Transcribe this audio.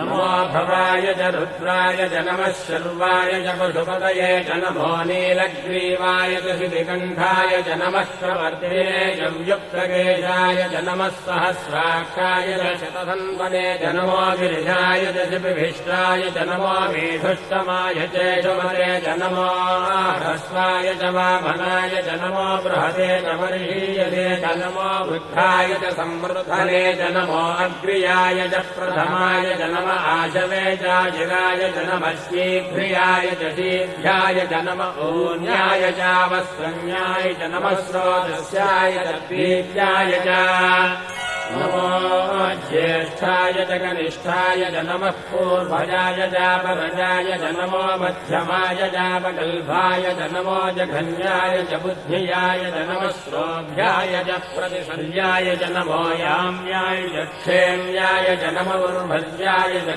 नमो भवाय च रुद्राय च नमः शर्वाय च पशुपतये च नमो नीलग्रीवाय च शितिकण्ठाय च नमः प्रवर्तिने च व्युक्तकेशाय च नमः सहस्राक्षाय च शतधन्वने च नमो गिरिजाय च शिपिभिष्टाय च नमो मेधुष्टमाय चेशमरे च नमो ह्रस्वाय च वामनाय च नमो बृहते च वर्षीयते च नमो वृद्धाय च संवृद्धने च नमो अग्र्याय च प्रथमाय च नमो आशवे चाजिराय च नमः शीघ्रियाय च शीघ्राय च नमः ऊन्याय चावस्रन्याय च नमः स्रोतस्याय च द्वीत्याय च नमो ज्येष्ठाय च कनिष्ठाय च नमः पूर्वजाय चापरजाय च नमो मध्यमाय चापगल्भाय च नमो जघन्याय च बुद्धियाय च नमः श्रोभ्याय च प्रतिशल्याय च नमो याम्याय च क्षेम्याय च नमो उर्भज्याय च